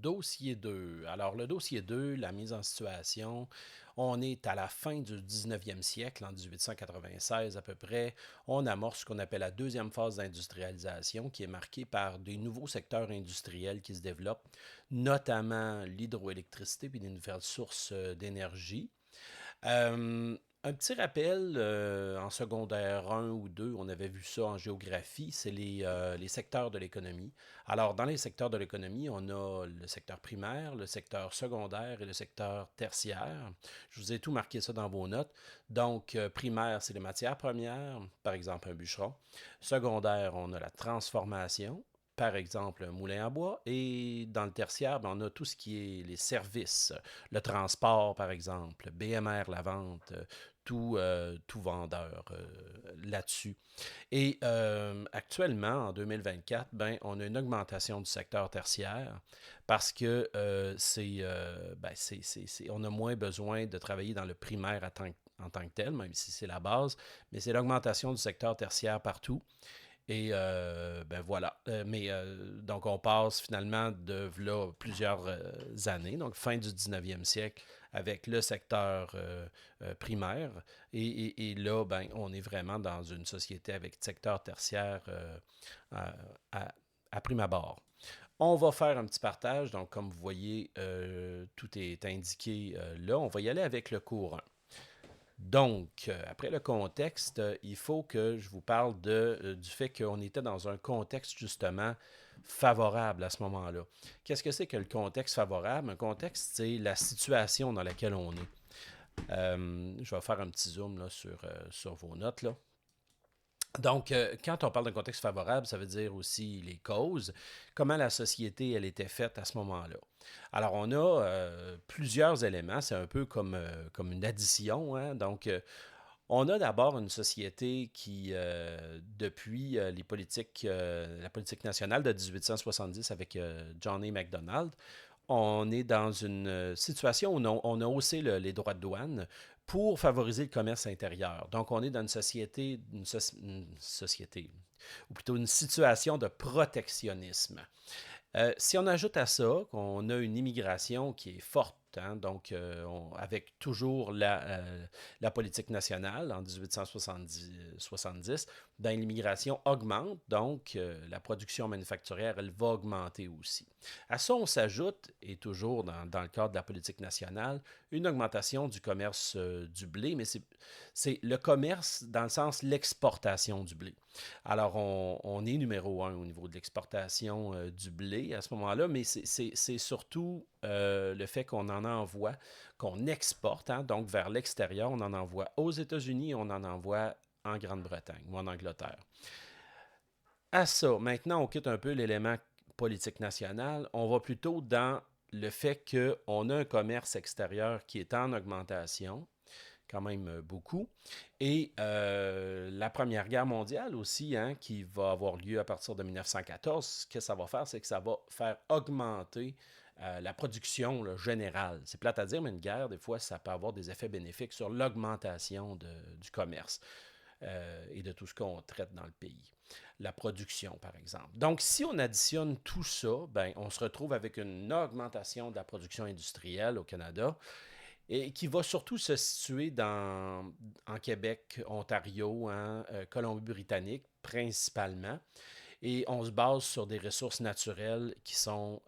dossier 2. Alors, le dossier 2, la mise en situation, on est à la fin du 19e siècle, en 1896 à peu près. On amorce ce qu'on appelle la deuxième phase d'industrialisation, qui est marquée par des nouveaux secteurs industriels qui se développent, notamment l'hydroélectricité puis des nouvelles sources d'énergie. Un petit rappel, en secondaire 1 ou 2, on avait vu ça en géographie, c'est les secteurs de l'économie. Alors, dans les secteurs de l'économie, on a le secteur primaire, le secteur secondaire et le secteur tertiaire. Je vous ai tout marqué ça dans vos notes. Donc, primaire, c'est les matières premières, par exemple un bûcheron. Secondaire, on a la transformation, par exemple un moulin à bois. Et dans le tertiaire, ben, on a tout ce qui est les services, le transport, par exemple, BMR, la vente, tout vendeur là-dessus. Et actuellement, en 2024, ben, on a une augmentation du secteur tertiaire parce que on a moins besoin de travailler dans le primaire en tant que tel, même si c'est la base, mais c'est l'augmentation du secteur tertiaire partout. Et ben voilà. Donc, on passe finalement de là, plusieurs années, donc fin du 19e siècle, avec le secteur primaire. Et là, ben, on est vraiment dans une société avec secteur tertiaire à, à, à prime abord. On va faire un petit partage. Donc, comme vous voyez, tout est indiqué là. On va y aller avec le cours 1. Donc, après le contexte, il faut que je vous parle du fait qu'on était dans un contexte justement favorable à ce moment-là. Qu'est-ce que c'est que le contexte favorable? Un contexte, c'est la situation dans laquelle on est. Je vais faire un petit zoom là, sur vos notes. Là. Donc, quand on parle d'un contexte favorable, ça veut dire aussi les causes, comment la société, elle était faite à ce moment-là. Alors, on a plusieurs éléments, c'est un peu comme une addition. Hein? Donc, on a d'abord une société qui, depuis la politique nationale de 1870 avec John A. Macdonald, on est dans une situation où on a haussé les droits de douane pour favoriser le commerce intérieur. Donc, on est dans une société, ou plutôt une situation de protectionnisme. Si on ajoute à ça qu'on a une immigration qui est forte, hein, donc avec toujours la politique nationale en 1870, ben, l'immigration augmente, donc la production manufacturière, elle va augmenter aussi. À ça, on s'ajoute, et toujours dans le cadre de la politique nationale, une augmentation du commerce du blé, mais c'est le commerce dans le sens l'exportation du blé. Alors, on est numéro un au niveau de l'exportation du blé à ce moment-là, mais c'est surtout le fait qu'on en envoie, qu'on exporte, hein, donc vers l'extérieur, on en envoie aux États-Unis, on en envoie en Grande-Bretagne ou en Angleterre. À ça, maintenant, on quitte un peu l'élément politique national, on va plutôt dans le fait qu'on a un commerce extérieur qui est en augmentation, quand même beaucoup. Et la Première Guerre mondiale aussi, hein, qui va avoir lieu à partir de 1914, ce que ça va faire, c'est que ça va faire augmenter la production là, générale. C'est plate à dire, mais une guerre, des fois, ça peut avoir des effets bénéfiques sur l'augmentation du commerce et de tout ce qu'on traite dans le pays. La production, par exemple. Donc, si on additionne tout ça, ben, on se retrouve avec une augmentation de la production industrielle au Canada et qui va surtout se situer en Québec, Ontario, hein, Colombie-Britannique principalement. Et on se base sur des ressources naturelles qui sont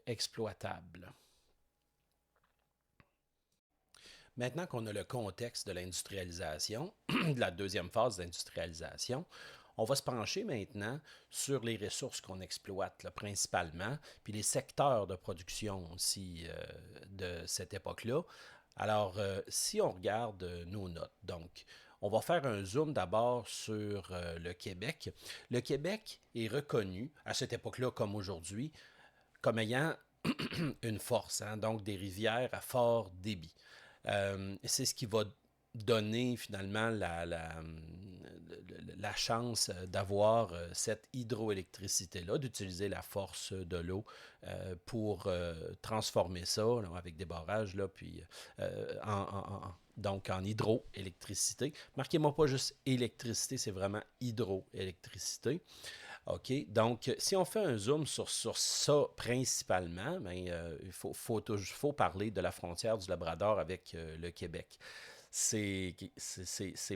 exploitables. Maintenant qu'on a le contexte de l'industrialisation, de la deuxième phase d'industrialisation, on va se pencher maintenant sur les ressources qu'on exploite là, principalement, puis les secteurs de production aussi de cette époque-là. Alors, si on regarde nos notes, donc, on va faire un zoom d'abord sur le Québec. Le Québec est reconnu, à cette époque-là comme aujourd'hui, comme ayant une force, hein, donc des rivières à fort débit. C'est ce qui va donner finalement la chance d'avoir cette hydroélectricité-là, d'utiliser la force de l'eau pour transformer ça là, avec des barrages, là, puis donc en hydroélectricité. Marquez-moi pas juste électricité, c'est vraiment hydroélectricité. OK? Donc, si on fait un zoom sur ça principalement, ben, faut parler de la frontière du Labrador avec le Québec. C'est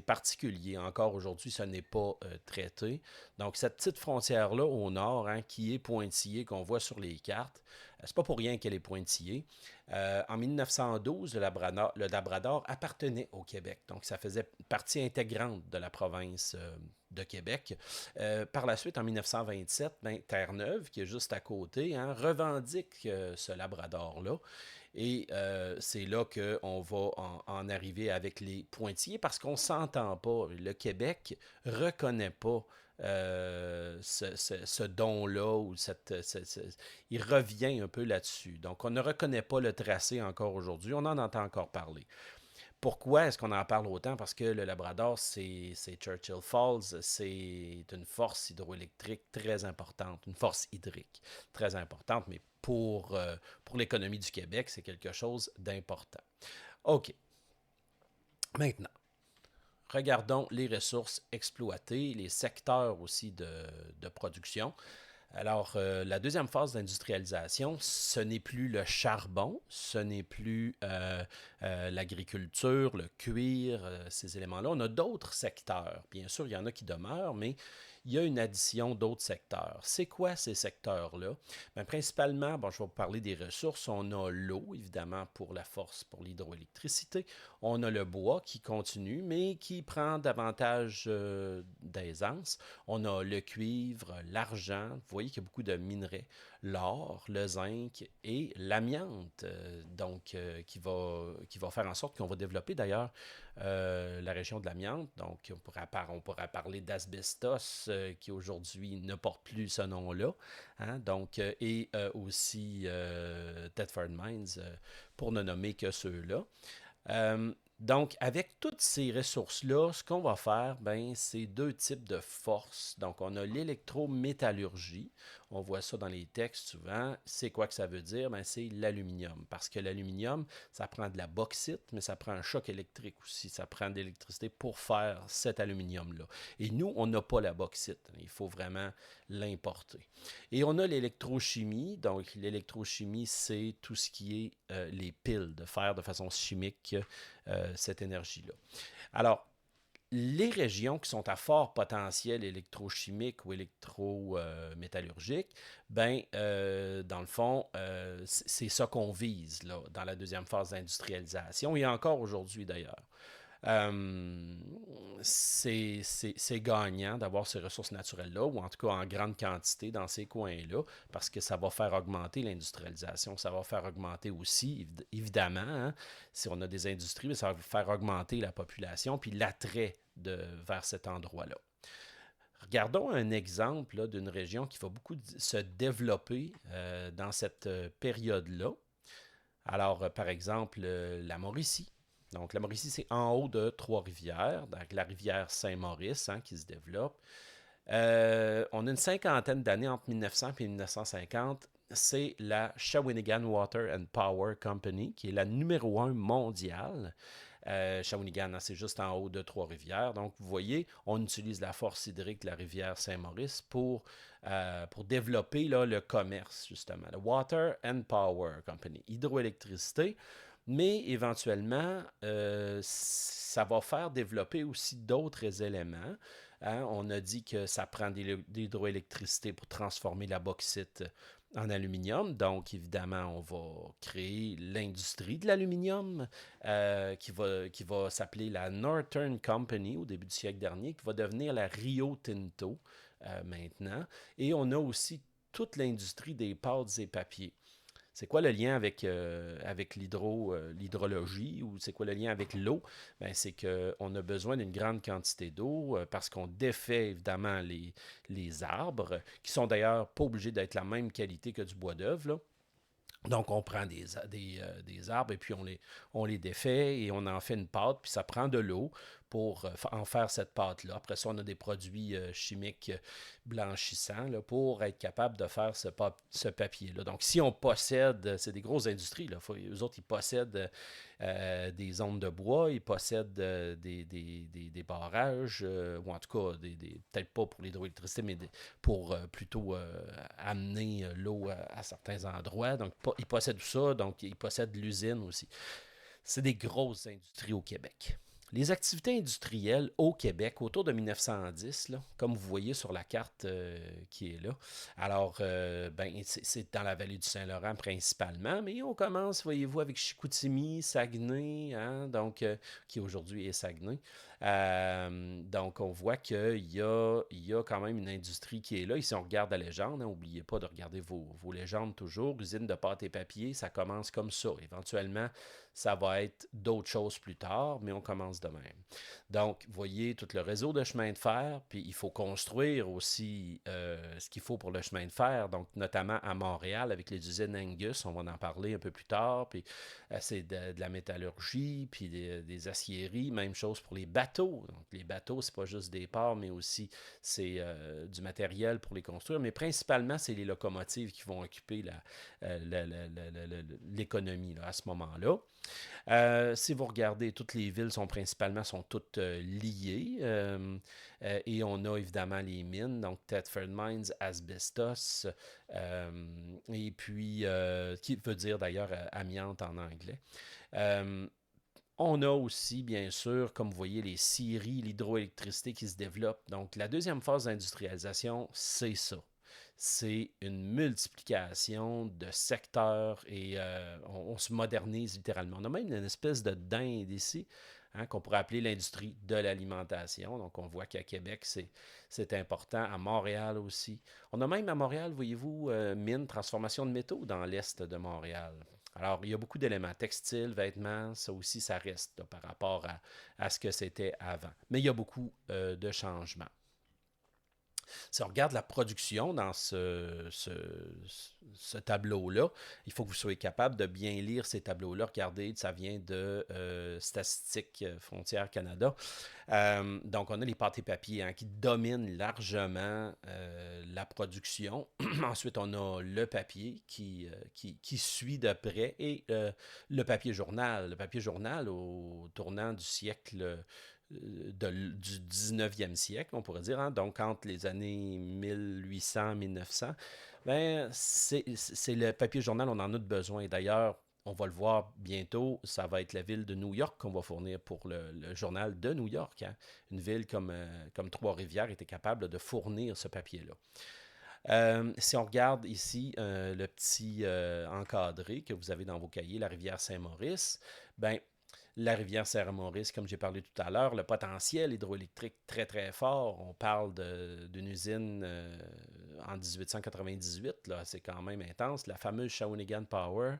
particulier. Encore aujourd'hui, ça n'est pas traité. Donc, cette petite frontière-là au nord, hein, qui est pointillée, qu'on voit sur les cartes, c'est pas pour rien qu'elle est pointillée. En 1912, le Labrador appartenait au Québec. Donc, ça faisait partie intégrante de la province de Québec. Par la suite, en 1927, ben, Terre-Neuve, qui est juste à côté, hein, revendique ce Labrador-là. Et c'est là qu'on va en arriver avec les pointillés parce qu'on ne s'entend pas. Le Québec ne reconnaît pas ce don-là ou il revient un peu là-dessus. Donc, on ne reconnaît pas le tracé encore aujourd'hui. On en entend encore parler. Pourquoi est-ce qu'on en parle autant? Parce que le Labrador, c'est Churchill Falls, c'est une force hydroélectrique très importante, une force hydrique très importante, mais pour l'économie du Québec, c'est quelque chose d'important. OK. Maintenant, regardons les ressources exploitées, les secteurs aussi de production. Alors, la deuxième phase d'industrialisation, ce n'est plus le charbon, ce n'est plus l'agriculture, le cuir, ces éléments-là. On a d'autres secteurs. Bien sûr, il y en a qui demeurent, mais il y a une addition d'autres secteurs. C'est quoi ces secteurs-là? Bien, principalement, bon, je vais vous parler des ressources. On a l'eau, évidemment, pour la force, pour l'hydroélectricité. On a le bois qui continue, mais qui prend davantage d'aisance. On a le cuivre, l'argent. Vous voyez qu'il y a beaucoup de minerais. L'or, le zinc et l'amiante, qui va faire en sorte qu'on va développer d'ailleurs la région de l'amiante. Donc, on pourra parler d'asbestos, qui aujourd'hui ne porte plus ce nom-là. Hein? Donc, et aussi Thetford Mines, pour ne nommer que ceux-là. Donc, avec toutes ces ressources-là, ce qu'on va faire, ben, c'est deux types de forces. Donc, on a l'électrométallurgie. On voit ça dans les textes souvent. C'est quoi que ça veut dire? Ben, c'est l'aluminium. Parce que l'aluminium, ça prend de la bauxite, mais ça prend un choc électrique aussi. Ça prend de l'électricité pour faire cet aluminium-là. Et nous, on n'a pas la bauxite. Il faut vraiment l'importer. Et on a l'électrochimie. Donc, l'électrochimie, c'est tout ce qui est les piles, de faire de façon chimique cette énergie-là. Alors, les régions qui sont à fort potentiel électrochimique ou électrométallurgique, ben, dans le fond, c'est ça qu'on vise là, dans la deuxième phase d'industrialisation et encore aujourd'hui d'ailleurs. Euh, c'est gagnant d'avoir ces ressources naturelles-là, ou en tout cas en grande quantité dans ces coins-là, parce que ça va faire augmenter l'industrialisation. Ça va faire augmenter aussi, évidemment, hein, si on a des industries, mais ça va faire augmenter la population, puis l'attrait vers cet endroit-là. Regardons un exemple d'une région qui va beaucoup se développer dans cette période-là. Alors, par exemple, la Mauricie. Donc, la Mauricie, c'est en haut de Trois-Rivières, donc la rivière Saint-Maurice, hein, qui se développe. On a une cinquantaine d'années entre 1900 et 1950. C'est la Shawinigan Water and Power Company, qui est la numéro 1 mondiale. Shawinigan, hein, c'est juste en haut de Trois-Rivières. Donc, vous voyez, on utilise la force hydrique de la rivière Saint-Maurice pour développer là, le commerce, justement. Le Water and Power Company, hydroélectricité. Mais éventuellement, ça va faire développer aussi d'autres éléments. Hein? On a dit que ça prend de l'hydroélectricité pour transformer la bauxite en aluminium. Donc, évidemment, on va créer l'industrie de l'aluminium qui va s'appeler la Northern Company au début du siècle dernier, qui va devenir la Rio Tinto maintenant. Et on a aussi toute l'industrie des pâtes et papiers. C'est quoi le lien avec l'hydrologie ou c'est quoi le lien avec l'eau? Ben, c'est qu'on a besoin d'une grande quantité d'eau parce qu'on défait évidemment les arbres, qui sont d'ailleurs pas obligés d'être la même qualité que du bois d'œuvre, là. Donc, on prend des arbres et puis on les défait et on en fait une pâte, puis ça prend de l'eau pour en faire cette pâte-là. Après ça, on a des produits chimiques blanchissants là, pour être capable de faire ce papier-là. Donc, si on possède, c'est des grosses industries, là, eux autres, ils possèdent des zones de bois, ils possèdent des barrages, ou en tout cas, peut-être pas pour l'hydroélectricité, mais pour plutôt amener l'eau à certains endroits. Donc, ils possèdent tout ça, donc ils possèdent l'usine aussi. C'est des grosses industries au Québec. Les activités industrielles au Québec autour de 1910, là, comme vous voyez sur la carte qui est là, alors c'est dans la vallée du Saint-Laurent principalement, mais on commence, voyez-vous, avec Chicoutimi, Saguenay, hein, donc, qui aujourd'hui est Saguenay. Donc, on voit qu'il y a quand même une industrie qui est là. Ici, on regarde la légende. N'oubliez pas de regarder vos légendes toujours. Usine de pâte et papier, ça commence comme ça. Éventuellement, ça va être d'autres choses plus tard, mais on commence de même. Donc, vous voyez tout le réseau de chemin de fer, puis il faut construire aussi ce qu'il faut pour le chemin de fer, donc notamment à Montréal avec les usines Angus, on va en parler un peu plus tard, puis c'est de la métallurgie, puis des aciéries, même chose pour les bateaux. Donc, les bateaux, c'est pas juste des ports, mais aussi c'est du matériel pour les construire, mais principalement, c'est les locomotives qui vont occuper l'économie là, à ce moment-là. Si vous regardez, toutes les villes sont toutes liées. Et on a évidemment les mines, donc Thetford Mines, Asbestos, et puis, qui veut dire d'ailleurs amiante en anglais. On a aussi, bien sûr, comme vous voyez, les scieries, l'hydroélectricité qui se développe. Donc, la deuxième phase d'industrialisation, c'est ça. C'est une multiplication de secteurs et on se modernise littéralement. On a même une espèce de dinde ici, hein, qu'on pourrait appeler l'industrie de l'alimentation. Donc, on voit qu'à Québec, c'est important. À Montréal aussi. On a même à Montréal, voyez-vous, mine, transformation de métaux dans l'est de Montréal. Alors, il y a beaucoup d'éléments textiles, vêtements, ça aussi, ça reste là, par rapport à ce que c'était avant. Mais il y a beaucoup de changements. Si on regarde la production dans ce tableau-là, il faut que vous soyez capable de bien lire ces tableaux-là. Regardez, ça vient de Statistique Frontières Canada. Donc, on a les pâtes et papiers hein, qui dominent largement la production. Ensuite, on a le papier qui suit de près et le papier journal. Le papier journal, au tournant du siècle du 19e siècle, on pourrait dire, hein, donc entre les années 1800-1900, ben, c'est le papier journal, on en a besoin. D'ailleurs, on va le voir bientôt, ça va être la ville de New York qu'on va fournir pour le journal de New York. Hein. Une ville comme Trois-Rivières était capable de fournir ce papier-là. Si on regarde ici le petit encadré que vous avez dans vos cahiers, la rivière Saint-Maurice, ben, la rivière Saint-Maurice, comme j'ai parlé tout à l'heure, le potentiel hydroélectrique très très fort. On parle d'une usine en 1898, là, c'est quand même intense, la fameuse Shawinigan Power.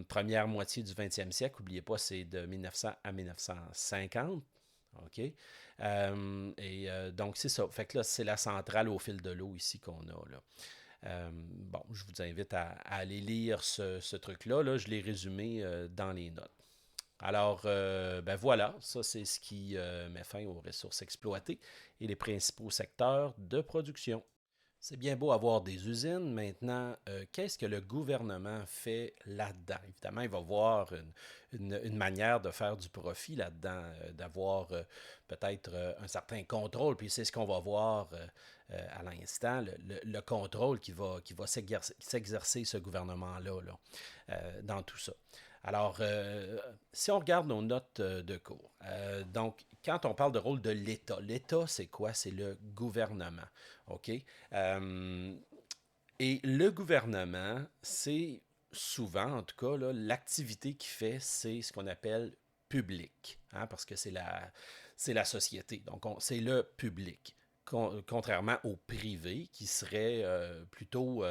Première moitié du 20e siècle, n'oubliez pas, c'est de 1900 à 1950. OK? Donc, c'est ça. Fait que là, c'est la centrale au fil de l'eau ici qu'on a. Là. Bon, je vous invite à aller lire ce truc-là. Là, je l'ai résumé dans les notes. Alors, ben voilà, ça c'est ce qui met fin aux ressources exploitées et les principaux secteurs de production. C'est bien beau avoir des usines. Maintenant, qu'est-ce que le gouvernement fait là-dedans? Évidemment, il va voir une manière de faire du profit là-dedans, d'avoir peut-être un certain contrôle. Puis c'est ce qu'on va voir à l'instant, le contrôle qui va s'exercer ce gouvernement-là là, dans tout ça. Alors, si on regarde nos notes de cours, donc, quand on parle de rôle de l'État, l'État, c'est quoi? C'est le gouvernement, OK? Et le gouvernement, c'est souvent, en tout cas, là, l'activité qu'il fait, c'est ce qu'on appelle public, hein, parce que c'est la société, donc c'est le public. Contrairement au privé, qui serait plutôt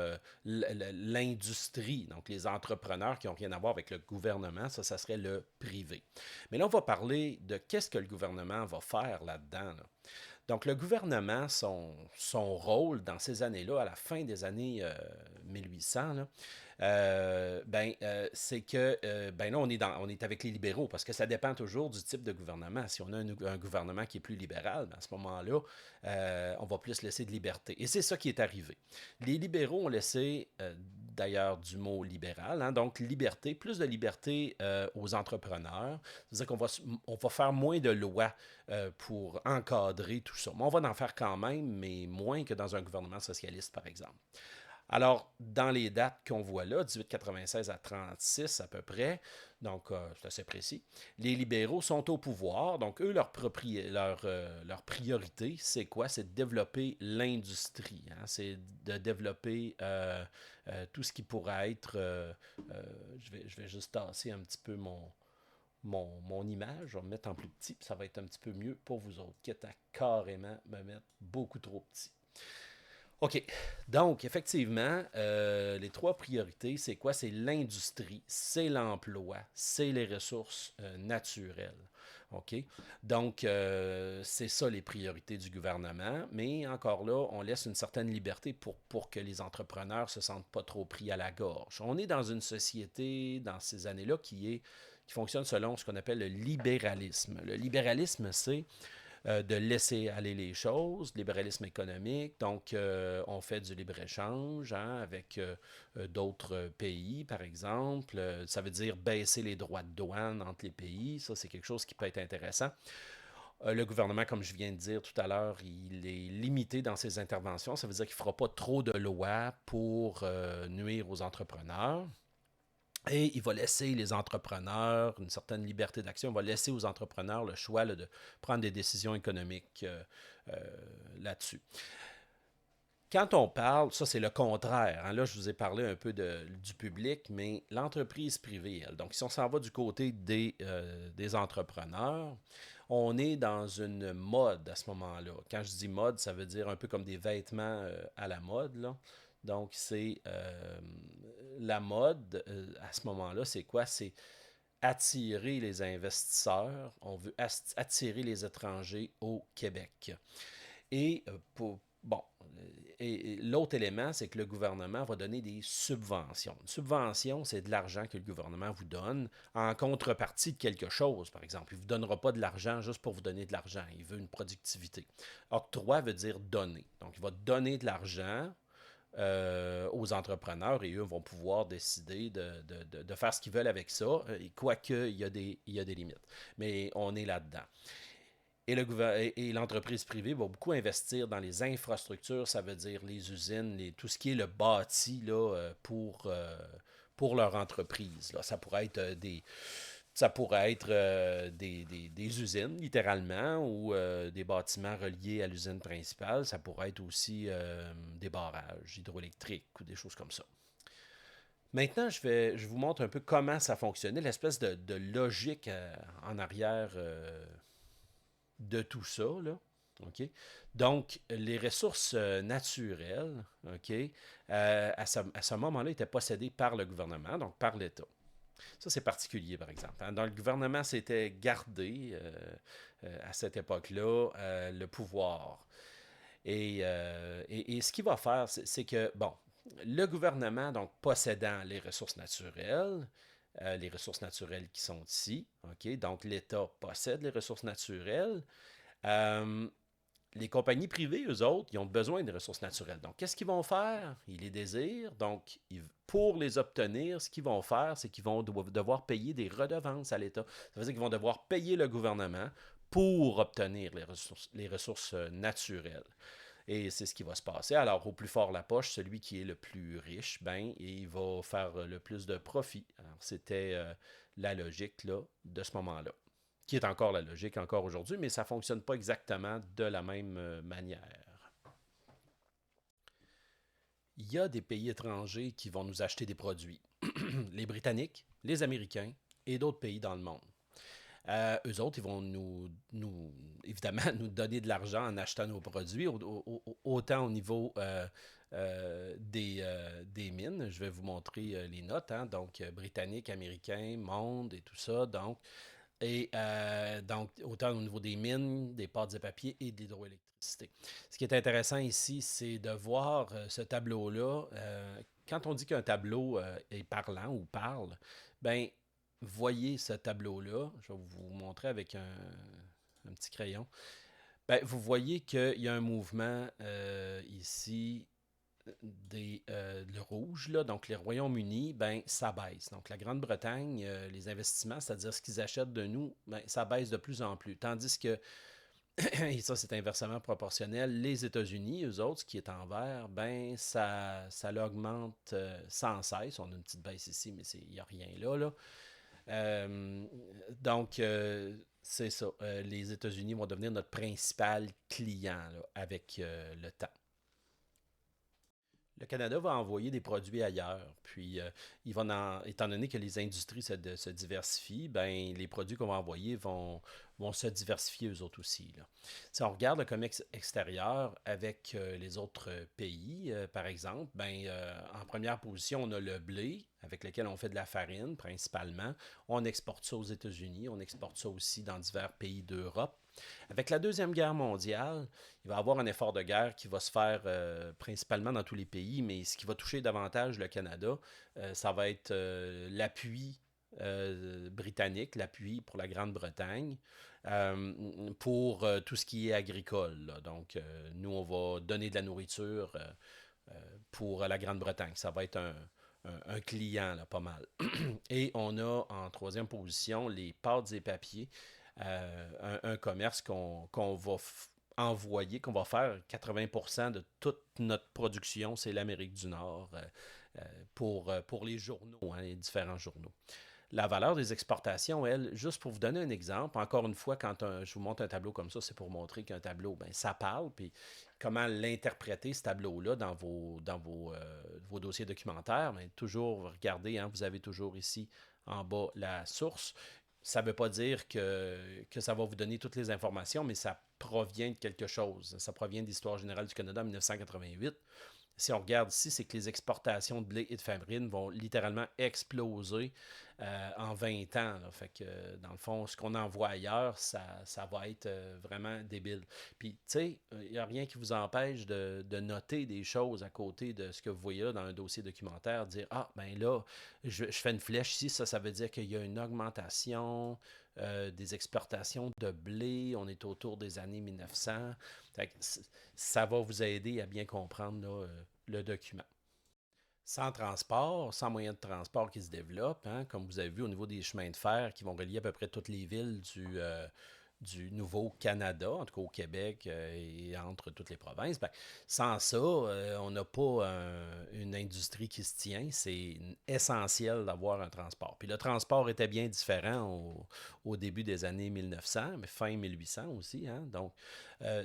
l'industrie, donc les entrepreneurs qui n'ont rien à voir avec le gouvernement, ça serait le privé. Mais là, on va parler de qu'est-ce que le gouvernement va faire là-dedans. Là. Donc, le gouvernement, son rôle dans ces années-là, à la fin des années 1800, là, c'est que ben là, on est avec les libéraux, parce que ça dépend toujours du type de gouvernement. Si on a un gouvernement qui est plus libéral, ben à ce moment-là, on va plus laisser de liberté. Et c'est ça qui est arrivé. Les libéraux ont laissé, d'ailleurs, du mot libéral, hein, donc liberté, plus de liberté aux entrepreneurs. C'est-à-dire on va faire moins de lois pour encadrer tout ça. Mais on va en faire quand même, mais moins que dans un gouvernement socialiste, par exemple. Alors, dans les dates qu'on voit là, 1896 à 36 à peu près, donc c'est assez précis, les libéraux sont au pouvoir. Donc, eux, leur priorité, c'est quoi? C'est de développer l'industrie. Hein? C'est de développer tout ce qui pourrait être... je vais juste tasser un petit peu mon image. Je vais me mettre en plus petit, puis ça va être un petit peu mieux pour vous autres, quitte à carrément me mettre beaucoup trop petit. OK. Donc, effectivement, les trois priorités, c'est quoi? C'est l'industrie, c'est l'emploi, c'est les ressources naturelles. OK? Donc, c'est ça les priorités du gouvernement. Mais encore là, on laisse une certaine liberté pour que les entrepreneurs ne se sentent pas trop pris à la gorge. On est dans une société, dans ces années-là, qui fonctionne selon ce qu'on appelle le libéralisme. Le libéralisme, c'est de laisser aller les choses, libéralisme économique. Donc, on fait du libre-échange hein, avec d'autres pays, par exemple. Ça veut dire baisser les droits de douane entre les pays. Ça, c'est quelque chose qui peut être intéressant. Le gouvernement, comme je viens de dire tout à l'heure, il est limité dans ses interventions. Ça veut dire qu'il ne fera pas trop de lois pour nuire aux entrepreneurs. Et il va laisser les entrepreneurs une certaine liberté d'action. Il va laisser aux entrepreneurs le choix là, de prendre des décisions économiques euh, là-dessus. Quand on parle, ça c'est le contraire. Hein, là, je vous ai parlé un peu du public, mais l'entreprise privée, elle. Donc, si on s'en va du côté des entrepreneurs, on est dans une mode à ce moment-là. Quand je dis mode, ça veut dire un peu comme des vêtements à la mode. Là. Donc, c'est la mode à ce moment-là, c'est quoi? C'est attirer les investisseurs. On veut attirer les étrangers au Québec. Et bon, et l'autre élément, c'est que le gouvernement va donner des subventions. Une subvention, c'est de l'argent que le gouvernement vous donne en contrepartie de quelque chose, par exemple. Il ne vous donnera pas de l'argent juste pour vous donner de l'argent. Il veut une productivité. Octroi veut dire donner. Donc, il va donner de l'argent aux entrepreneurs et eux vont pouvoir décider de faire ce qu'ils veulent avec ça, quoique il y a des limites. Mais on est là-dedans. Et l'entreprise privée va beaucoup investir dans les infrastructures, ça veut dire les usines, tout ce qui est le bâti là, pour leur entreprise. Là. Ça pourrait être des usines, littéralement, ou des bâtiments reliés à l'usine principale. Ça pourrait être aussi des barrages hydroélectriques ou des choses comme ça. Maintenant, je vous montre un peu comment ça fonctionnait, l'espèce de logique en arrière de tout ça, là. OK? Donc, les ressources naturelles, OK, à ce moment-là, étaient possédées par le gouvernement, donc par l'État. Ça, c'est particulier, par exemple. Hein. Donc, le gouvernement s'était gardé à cette époque-là le pouvoir. Et ce qu'il va faire, c'est que, bon, le gouvernement, donc possédant les ressources naturelles qui sont ici, OK, donc l'État possède les ressources naturelles. Euh, les compagnies privées, eux autres, ils ont besoin des ressources naturelles. Donc, qu'est-ce qu'ils vont faire? Ils les désirent. Donc, pour les obtenir, ce qu'ils vont faire, c'est qu'ils vont devoir payer des redevances à l'État. Ça veut dire qu'ils vont devoir payer le gouvernement pour obtenir les ressources naturelles. Et c'est ce qui va se passer. Alors, au plus fort la poche, celui qui est le plus riche, ben, il va faire le plus de profit. Alors, c'était la logique là, de ce moment-là, qui est encore la logique encore aujourd'hui, mais ça ne fonctionne pas exactement de la même manière. Il y a des pays étrangers qui vont nous acheter des produits. Les Britanniques, les Américains et d'autres pays dans le monde. Eux autres, ils vont évidemment, nous donner de l'argent en achetant nos produits, autant au niveau des mines. Je vais vous montrer les notes. Hein, donc, britanniques, américains, monde et tout ça. Donc, Et donc, autant au niveau des mines, des pâtes et papiers et de l'hydroélectricité. Ce qui est intéressant ici, c'est de voir ce tableau-là. Quand on dit qu'un tableau est parlant ou parle, ben voyez ce tableau-là. Je vais vous montrer avec un petit crayon. Ben, vous voyez qu'il y a un mouvement ici le rouge, là, donc les Royaumes-Unis, ben, ça baisse. Donc la Grande-Bretagne, les investissements, c'est-à-dire ce qu'ils achètent de nous, ben, ça baisse de plus en plus. Tandis que, et ça c'est inversement proportionnel, les États-Unis, eux autres, ce qui est en vert, ben, ça l'augmente sans cesse. On a une petite baisse ici, mais il n'y a rien là. Là. Euh, donc, c'est ça. Les États-Unis vont devenir notre principal client là, avec le temps. Le Canada va envoyer des produits ailleurs. Puis, étant donné que les industries se diversifient, ben, les produits qu'on va envoyer vont se diversifier eux autres aussi. Là. Si on regarde le commerce extérieur avec les autres pays, par exemple, ben, en première position, on a le blé, avec lequel on fait de la farine principalement. On exporte ça aux États-Unis, on exporte ça aussi dans divers pays d'Europe. Avec la Deuxième Guerre mondiale, il va y avoir un effort de guerre qui va se faire principalement dans tous les pays, mais ce qui va toucher davantage le Canada, ça va être l'appui britannique, l'appui pour la Grande-Bretagne, pour tout ce qui est agricole. Là. Donc, nous, on va donner de la nourriture pour la Grande-Bretagne. Ça va être un client, là, pas mal. Et on a en troisième position les pâtes et papiers, un commerce qu'on va envoyer, qu'on va faire 80% de toute notre production, c'est l'Amérique du Nord pour les journaux, hein, les différents journaux. La valeur des exportations, elle, juste pour vous donner un exemple, encore une fois, quand je vous montre un tableau comme ça, c'est pour montrer qu'un tableau, ben, ça parle, puis comment l'interpréter, ce tableau-là, vos dossiers documentaires. Mais toujours, regardez, hein, vous avez toujours ici en bas la source. Ça ne veut pas dire que ça va vous donner toutes les informations, mais ça provient de quelque chose. Ça provient de l'Histoire générale du Canada en 1988. Si on regarde ici, c'est que les exportations de blé et de farine vont littéralement exploser en 20 ans. Là. Fait que, dans le fond, ce qu'on envoie ailleurs, ça va être vraiment débile. Puis, tu sais, il n'y a rien qui vous empêche de noter des choses à côté de ce que vous voyez là dans un dossier documentaire, dire, ah, ben là, je fais une flèche ici, ça veut dire qu'il y a une augmentation des exportations de blé, on est autour des années 1900. Fait que ça va vous aider à bien comprendre là, le document. Sans transport, sans moyen de transport qui se développe, hein, comme vous avez vu au niveau des chemins de fer qui vont relier à peu près toutes les villes du Nouveau-Canada, en tout cas au Québec et entre toutes les provinces, ben, sans ça, on n'a pas une industrie qui se tient. C'est essentiel d'avoir un transport. Puis le transport était bien différent au début des années 1900, mais fin 1800 aussi. Hein, donc,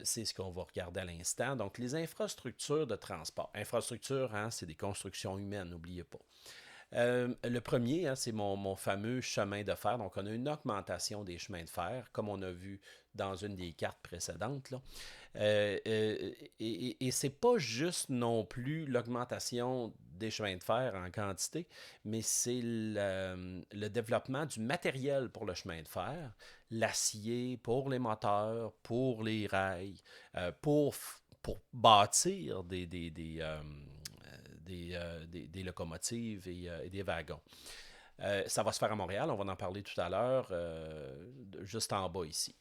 c'est ce qu'on va regarder à l'instant. Donc, les infrastructures de transport. Infrastructure, hein, c'est des constructions humaines, n'oubliez pas. Le premier, hein, c'est mon fameux chemin de fer. Donc, on a une augmentation des chemins de fer, comme on a vu dans une des cartes précédentes. Là. Et c'est pas juste non plus l'augmentation des chemins de fer en quantité, mais c'est le développement du matériel pour le chemin de fer, l'acier pour les moteurs, pour les rails, pour bâtir des locomotives et des wagons. Ça va se faire à Montréal, on va en parler tout à l'heure, juste en bas ici.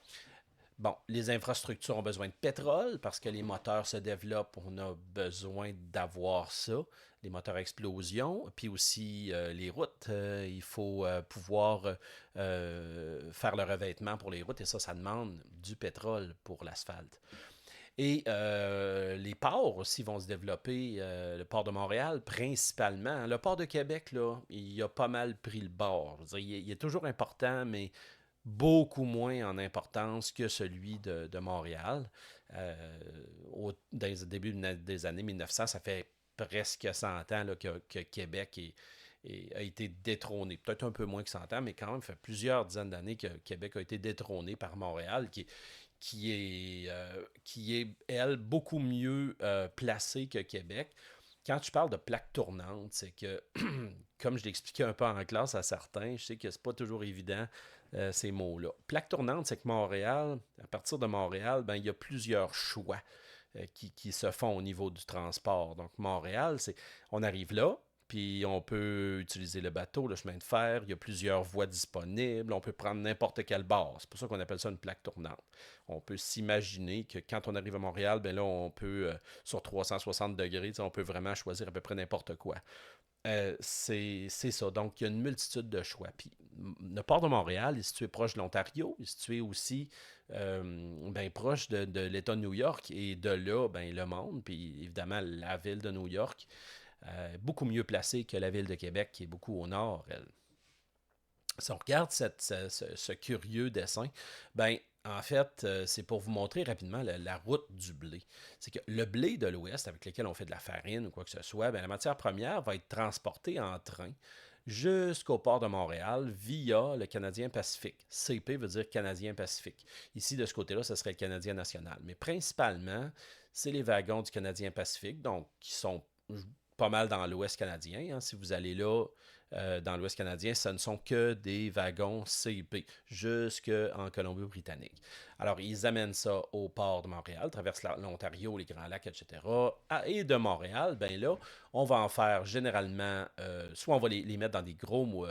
Bon, les infrastructures ont besoin de pétrole parce que les moteurs se développent, on a besoin d'avoir ça, les moteurs à explosion, puis aussi les routes. Il faut pouvoir faire le revêtement pour les routes et ça demande du pétrole pour l'asphalte. Et les ports aussi vont se développer. Le port de Montréal, principalement. Le port de Québec, là, il a pas mal pris le bord. Je veux dire, il est toujours important, mais beaucoup moins en importance que celui de Montréal. Dans le début des années 1900, ça fait presque 100 ans là, que Québec a été détrôné. Peut-être un peu moins que 100 ans, mais quand même, ça fait plusieurs dizaines d'années que Québec a été détrôné par Montréal, qui est, elle, beaucoup mieux placée que Québec. Quand tu parles de plaque tournante, c'est que comme je l'expliquais un peu en classe à certains, je sais que c'est pas toujours évident ces mots-là. Plaque tournante, c'est que Montréal, à partir de Montréal, ben, il y a plusieurs choix qui se font au niveau du transport. Donc, Montréal, on arrive là, puis on peut utiliser le bateau, le chemin de fer, il y a plusieurs voies disponibles, on peut prendre n'importe quelle barre. C'est pour ça qu'on appelle ça une plaque tournante. On peut s'imaginer que quand on arrive à Montréal, ben là, on peut, sur 360 degrés, on peut vraiment choisir à peu près n'importe quoi. C'est ça. Donc, il y a une multitude de choix. Puis, le port de Montréal est situé proche de l'Ontario, est situé aussi ben, proche de l'État de New York et de là, ben, le monde, puis évidemment la ville de New York, beaucoup mieux placée que la ville de Québec qui est beaucoup au nord, elle. Si on regarde ce curieux dessin, ben, en fait, c'est pour vous montrer rapidement la route du blé. C'est que le blé de l'Ouest, avec lequel on fait de la farine ou quoi que ce soit, ben, la matière première va être transportée en train jusqu'au port de Montréal via le Canadien Pacifique. CP veut dire Canadien Pacifique. Ici, de ce côté-là, ce serait le Canadien National. Mais principalement, c'est les wagons du Canadien Pacifique, donc qui sont pas mal dans l'Ouest canadien. Hein. Si vous allez là, dans l'Ouest canadien, ce ne sont que des wagons CP, jusqu'en Colombie-Britannique. Alors, ils amènent ça au port de Montréal, traversent l'Ontario, les Grands Lacs, etc. Et de Montréal, ben là, on va en faire généralement, soit on va les mettre dans des gros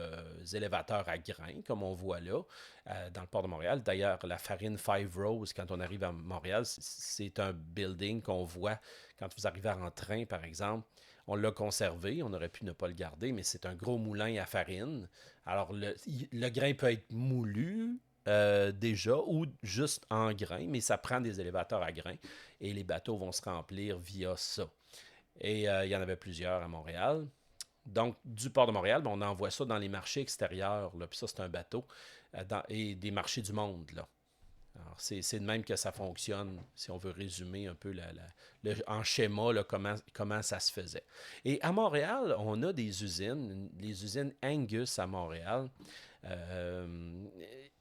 élévateurs à grains, comme on voit là, dans le port de Montréal. D'ailleurs, la farine Five Rose, quand on arrive à Montréal, c'est un building qu'on voit quand vous arrivez en train, par exemple. On l'a conservé, on aurait pu ne pas le garder, mais c'est un gros moulin à farine. Alors, le grain peut être moulu déjà ou juste en grain, mais ça prend des élévateurs à grains et les bateaux vont se remplir via ça. Et il y en avait plusieurs à Montréal. Donc, du port de Montréal, ben, on envoie ça dans les marchés extérieurs. Là, puis ça, c'est un bateau. Et des marchés du monde. Là. Alors, c'est de même que ça fonctionne, si on veut résumer un peu en schéma là, comment ça se faisait. Et à Montréal, on a des usines, les usines Angus à Montréal. Euh,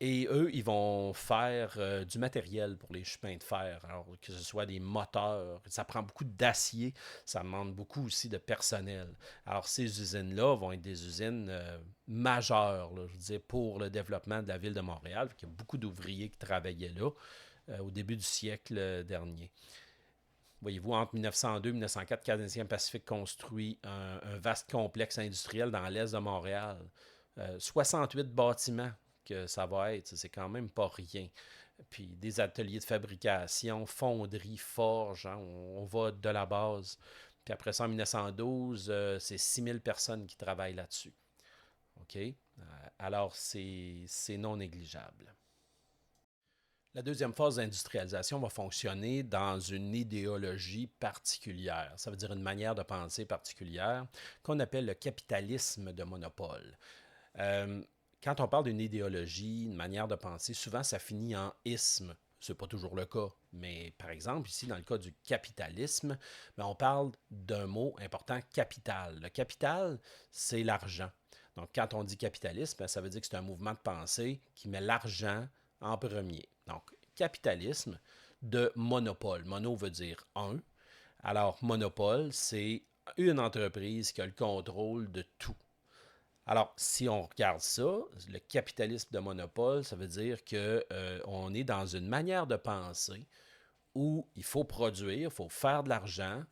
et eux, ils vont faire du matériel pour les chemins de fer. Alors, que ce soit des moteurs, ça prend beaucoup d'acier, ça demande beaucoup aussi de personnel. Alors, ces usines-là vont être des usines majeures, là, je veux dire, pour le développement de la ville de Montréal. Il y a beaucoup d'ouvriers qui travaillaient là au début du siècle dernier. Voyez-vous, entre 1902 et 1904, Canadien Pacifique construit un vaste complexe industriel dans l'est de Montréal. 68 bâtiments que ça va être, c'est quand même pas rien. Puis des ateliers de fabrication, fonderie, forge, hein, on va de la base. Puis après ça, en 1912, c'est 6000 personnes qui travaillent là-dessus. OK? Alors, c'est non négligeable. La deuxième phase d'industrialisation va fonctionner dans une idéologie particulière. Ça veut dire une manière de penser particulière qu'on appelle le capitalisme de monopole. Euh, Quand on parle d'une idéologie, une manière de penser, souvent ça finit en isme. Ce n'est pas toujours le cas, mais par exemple, ici, dans le cas du capitalisme, ben, on parle d'un mot important, capital. Le capital, c'est l'argent. Donc, quand on dit capitalisme, ben, ça veut dire que c'est un mouvement de pensée qui met l'argent en premier. Donc, capitalisme de monopole. Mono veut dire un. Alors, monopole, c'est une entreprise qui a le contrôle de tout. Alors, si on regarde ça, le capitalisme de monopole, ça veut dire qu'on est dans une manière de penser où il faut produire, il faut faire de l'argent,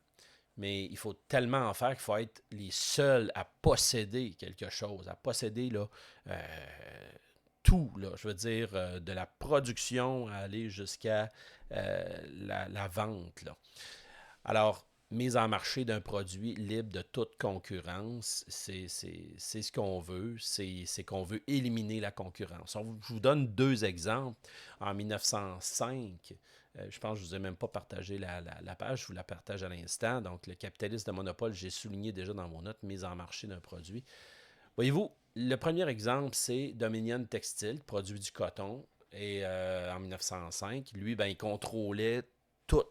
mais il faut tellement en faire qu'il faut être les seuls à posséder quelque chose, à posséder là, tout, là, je veux dire, de la production à aller jusqu'à la vente. Là. Alors, mise en marché d'un produit libre de toute concurrence, c'est ce qu'on veut, c'est qu'on veut éliminer la concurrence. Je vous donne deux exemples. En 1905, je pense que je ne vous ai même pas partagé la page, je vous la partage à l'instant. Donc, le capitalisme de monopole, j'ai souligné déjà dans mon note, mise en marché d'un produit. Voyez-vous, le premier exemple, c'est Dominion Textile, produit du coton. Et en 1905, lui, ben, il contrôlait tout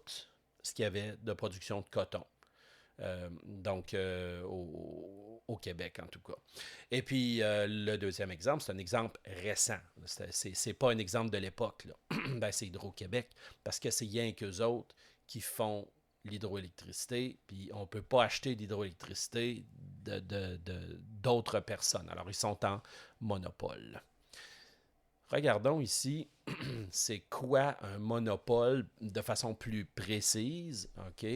ce qu'il y avait de production de coton. Donc, au Québec, en tout cas. Et puis, le deuxième exemple, c'est un exemple récent. C'est pas un exemple de l'époque. Ben, c'est Hydro-Québec, parce que c'est rien qu'eux autres qui font l'hydroélectricité, puis on ne peut pas acheter l'hydroélectricité d'autres personnes. Alors, ils sont en monopole. Regardons ici, c'est quoi un monopole de façon plus précise, OK?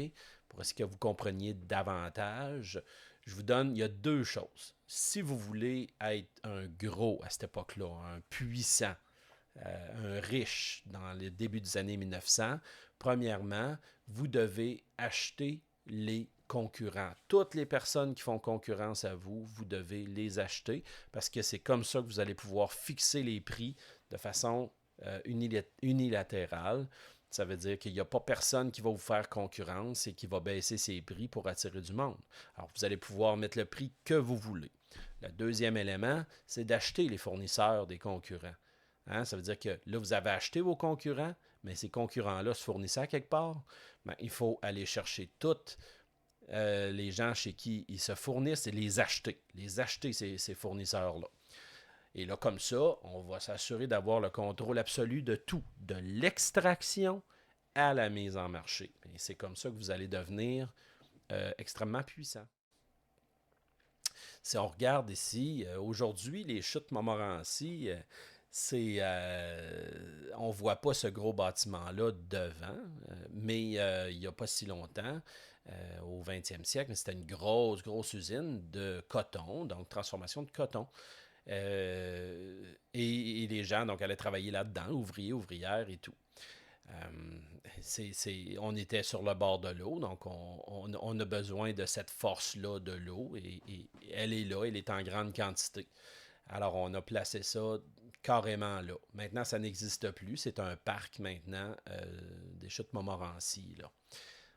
Pour essayer que vous compreniez davantage. Je vous donne, il y a deux choses. Si vous voulez être un gros à cette époque-là, un puissant, un riche dans le début des années 1900, premièrement, vous devez acheter les concurrents. Toutes les personnes qui font concurrence à vous, vous devez les acheter parce que c'est comme ça que vous allez pouvoir fixer les prix de façon unilatérale. Ça veut dire qu'il n'y a pas personne qui va vous faire concurrence et qui va baisser ses prix pour attirer du monde. Alors, vous allez pouvoir mettre le prix que vous voulez. Le deuxième élément, c'est d'acheter les fournisseurs des concurrents. Hein? Ça veut dire que là, vous avez acheté vos concurrents, mais ces concurrents-là se fournissaient à quelque part. Ben, il faut aller chercher toutes les gens chez qui ils se fournissent et les acheter ces fournisseurs-là. Et là, comme ça, on va s'assurer d'avoir le contrôle absolu de tout, de l'extraction à la mise en marché. Et c'est comme ça que vous allez devenir extrêmement puissant. Si on regarde ici, aujourd'hui, les chutes Montmorency, on ne voit pas ce gros bâtiment-là devant, mais il n'y a pas si longtemps, au 20e siècle, c'était une grosse usine de coton, donc transformation de coton. Et les gens donc allaient travailler là-dedans, ouvriers, ouvrières et tout. On était sur le bord de l'eau, donc on a besoin de cette force-là de l'eau et elle est là, elle est en grande quantité. Alors on a placé ça carrément là. Maintenant, ça n'existe plus, c'est un parc maintenant des chutes Montmorency, là.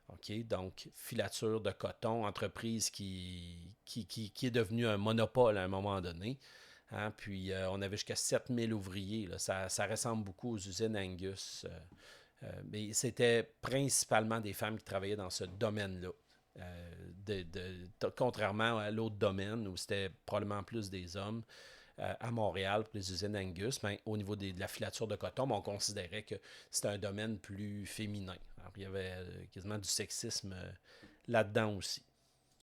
OK, donc filature de coton, entreprise qui est devenue un monopole à un moment donné. Hein? Puis on avait jusqu'à 7000 ouvriers. Là. Ça ressemble beaucoup aux usines Angus. Mais c'était principalement des femmes qui travaillaient dans ce domaine-là. Contrairement à l'autre domaine où c'était probablement plus des hommes. À Montréal, pour les usines Angus, ben, au niveau de la filature de coton, ben, on considérait que c'était un domaine plus féminin. Alors, il y avait quasiment du sexisme là-dedans aussi.